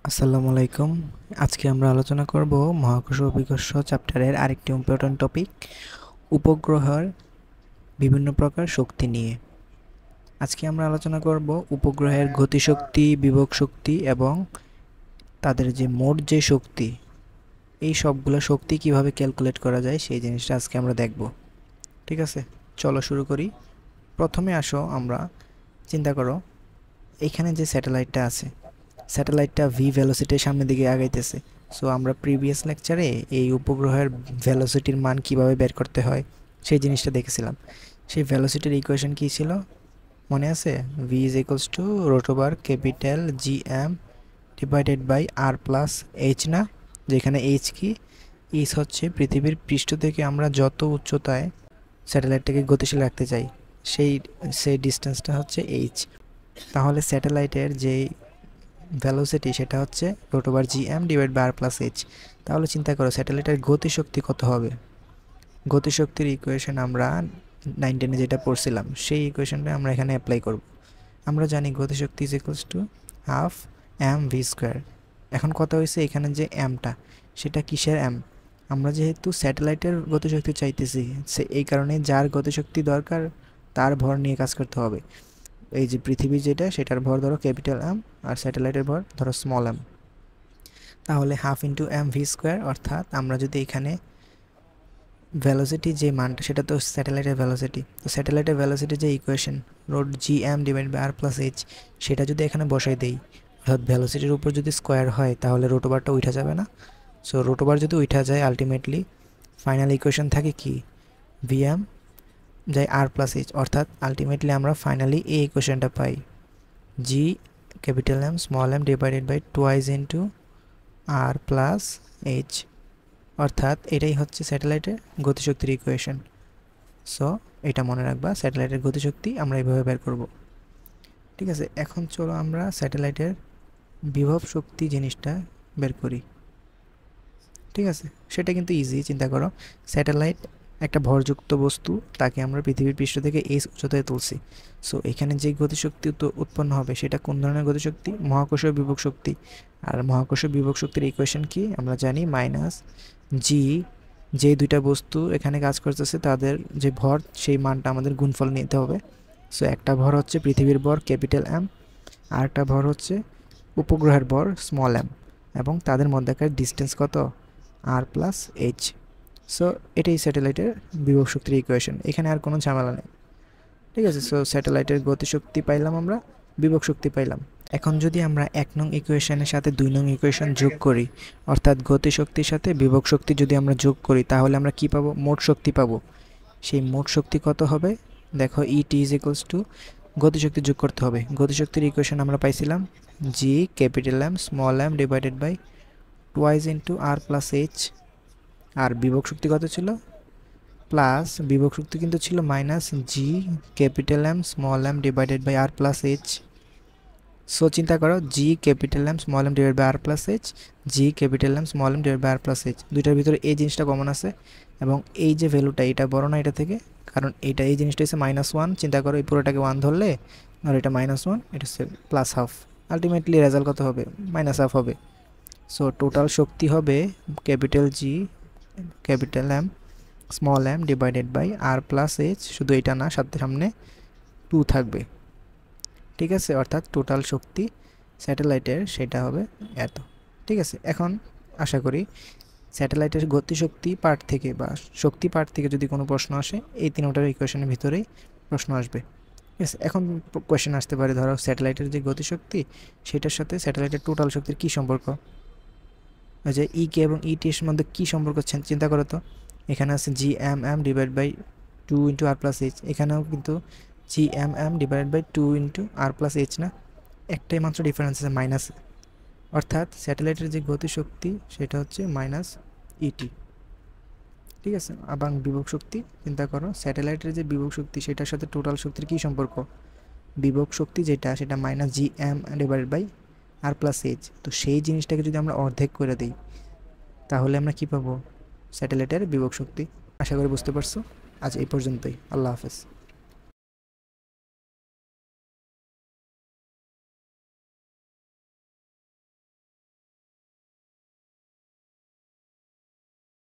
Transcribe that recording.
আসসালামু আলাইকুম। আজকে আমরা আলোচনা করব মহাকর্ষ অভিকর্ষ চ্যাপ্টারের আরেকটি ইম্পর্ট্যান্ট টপিক, উপগ্রহের বিভিন্ন প্রকার শক্তি নিয়ে। আজকে আমরা আলোচনা করব উপগ্রহের গতিশক্তি, বিভব শক্তি এবং তাদের যে মোট যে শক্তি, এই সবগুলো শক্তি কিভাবে ক্যালকুলেট করা যায় সেই জিনিসটা আজকে আমরা দেখব। ঠিক আছে, চলো শুরু করি। প্রথমে আসো আমরা চিন্তা করো, এইখানে যে স্যাটেলাইটটা আছে, স্যাটেলাইটটা ভি ভেলোসিটির সামনের দিকে আগাইতেছে। সো আমরা প্রিভিয়াস লেকচারে এই উপগ্রহের ভেলোসিটির মান কিভাবে বের করতে হয় সেই জিনিসটা দেখেছিলাম। সেই ভেলোসিটির ইকুয়েশন কী ছিল মনে আছে? V is equals to root over capital G M divided by R plus h, না? যেখানে এইচ কি? এইচ হচ্ছে পৃথিবীর পৃষ্ঠ থেকে আমরা যত উচ্চতায় স্যাটেলাইটটাকে গতিশীল রাখতে চাই, সেই সেই ডিস্টেন্সটা হচ্ছে এইচ। তাহলে স্যাটেলাইটের যে ভেলোসিটি সেটা হচ্ছে root over G M divide by R plus h. তাহলে চিন্তা করো স্যাটেলাইটের গতিশক্তি কত হবে। গতিশক্তির ইকুয়েশন আমরা 9-10 যেটা পড়ছিলাম, সেই ইকুয়েশনটা আমরা এখানে অ্যাপ্লাই করব। আমরা জানি গতিশক্তি is equals to half m v square. এখন কথা হয়েছে এখানে যে এমটা, সেটা কিসের এম? আমরা যেহেতু স্যাটেলাইটের গতিশক্তি চাইতেছি, এই কারণে যার গতিশক্তি দরকার তার ভর নিয়ে কাজ করতে হবে। এই যে পৃথিবী যেটা, সেটার ভর ধরো ক্যাপিটাল এম, আর স্যাটেলাইটের ভর ধরো স্মল এম। তাহলে half into m v square, অর্থাৎ আমরা যদি এখানে ভেলোসিটি যে মানটা, সেটা তো স্যাটেলাইটের ভেলোসিটি, তো স্যাটেলাইটের ভেলোসিটি যে equation root G M divide by R plus h, সেটা যদি এখানে বসাই দেই, অর্থাৎ ভেলোসিটির উপর যদি স্কোয়ার হয় তাহলে রোট ওভারটা উঠা যাবে না। সো রোট ওভার যদি উঠা যায়, আলটিমেটলি ফাইনাল ইকুয়েশন থাকে কি? ভি এম যাই আর প্লাস এইচ, অর্থাৎ আলটিমেটলি আমরা ফাইনালি এই ইকুয়েশনটা পাই, g capital M small m divided by twice into R plus H. অর্থাৎ এটাই হচ্ছে স্যাটেলাইটের গতিশক্তির ইকুয়েশন। সো এটা মনে রাখবা, স্যাটেলাইটের গতিশক্তি আমরা এইভাবে বের করব। ঠিক আছে, এখন চলো আমরা স্যাটেলাইটের বিভব শক্তি জিনিসটা বের করি। ঠিক আছে, সেটা কিন্তু ইজি। চিন্তা করো, স্যাটেলাইট একটা ভরযুক্ত বস্তু, তাকে আমরা পৃথিবীর পৃষ্ঠ থেকে এই উচ্চতায় তুলছি। সো এখানে যে গতিশক্তি উৎপন্ন হবে সেটা কোন ধরনের গতিশক্তি? মহাকর্ষীয় বিভব শক্তি। আর মহাকর্ষীয় বিভব শক্তির ইকুয়েশন কি আমরা জানি, মাইনাস জি, যে দুইটা বস্তু এখানে কাজ করতেছে তাদের যে ভর, সেই মানটা আমাদের গুণফল নিতে হবে। সো একটা ভর হচ্ছে পৃথিবীর ভর ক্যাপিটাল এম, আর একটা ভর হচ্ছে উপগ্রহের ভর স্মল এম, এবং তাদের মধ্যেকার ডিস্টেন্স কত? আর প্লাস এইচ। সো এটাই স্যাটেলাইটের বিভব শক্তির ইকুয়েশন, এখানে আর কোনো ঝামেলা নেই। ঠিক আছে, সো স্যাটেলাইটের গতিশক্তি পাইলাম আমরা, বিভব শক্তি পাইলাম। এখন যদি আমরা 1 নং ইকুয়েশনের সাথে 2 নং ইকুয়েশন যোগ করি, অর্থাৎ গতিশক্তির সাথে বিভব শক্তি যদি আমরা যোগ করি, তাহলে আমরা কি পাবো? মোট শক্তি পাবো। সেই মোট শক্তি কত হবে? দেখো, ইটি ইজ ইকুয়ালস টু, গতিশক্তি যোগ করতে হবে। গতিশক্তির ইকুয়েশন আমরা পাইছিলাম g capital M small m divided by twice into R plus H. আর বিভব শক্তি কত ছিল? প্লাস বিভব শক্তি কিন্তু ছিল minus g capital M small m divided by R plus H. So চিন্তা করো, g capital M small m divide by R plus H, g capital M small m divide by R plus H, দুইটার ভিতরে এই জিনিসটা common আছে, এবং এই যে ভ্যালুটা, এটা বড় না এটা থেকে, কারণ এইটা এই জিনিসটা হচ্ছে -1। চিন্তা করো, এই পুরোটাকে 1 ধরলে, আর এটা -1, এটা হচ্ছে প্লাস হাফ, আলটিমেটলি রেজাল্ট কত হবে? -হাফ হবে। সো টোটাল শক্তি হবে capital G capital M small m divided by R plus h, শুধু এটা না, সাথে সামনে 2 থাকবে। ঠিক আছে, অর্থাৎ টোটাল শক্তি স্যাটেলাইটের সেটা হবে এত। ঠিক আছে, এখন আশা করি স্যাটেলাইটের গতিশক্তি পার্ট থেকে বা শক্তি পার্ট থেকে যদি কোনো প্রশ্ন আসে, এই তিনটার ইকুয়েশনের ভিতরেই প্রশ্ন আসবে। ঠিক আছে, এখন কোয়েশ্চেন আসতে পারে, ধরো স্যাটেলাইটের যে গতিশক্তি, সেটার সাথে স্যাটেলাইটের টোটাল শক্তির কী সম্পর্ক? ওই যে ই কে এবং ইটি এর মধ্যে কী সম্পর্ক চিন্তা করো তো। এখানে আছে G M m divide by 2 into R plus h, এখানেও কিন্তু G M m divide by 2 into R plus h, না? একটাই মাত্র ডিফারেন্স আছে, মাইনাস। অর্থাৎ স্যাটেলাইটের যে গতিশক্তি সেটা হচ্ছে মাইনাস ইটি। ঠিক আছে, এবং বিভব শক্তি চিন্তা করো, স্যাটেলাইটের যে বিভব শক্তি সেটার সাথে টোটাল শক্তির কী সম্পর্ক? বিভব শক্তি যেটা, সেটা minus G M divide by R plus h. তো সেই জিনিসটাকে যদি আমরা অর্ধেক করে দিই, তাহলে আমরা কি পাবো? স্যাটেলাইটের বিভব শক্তি। আশা করি বুঝতে পারছো। আজ এই পর্যন্তই, আল্লাহ হাফেজ।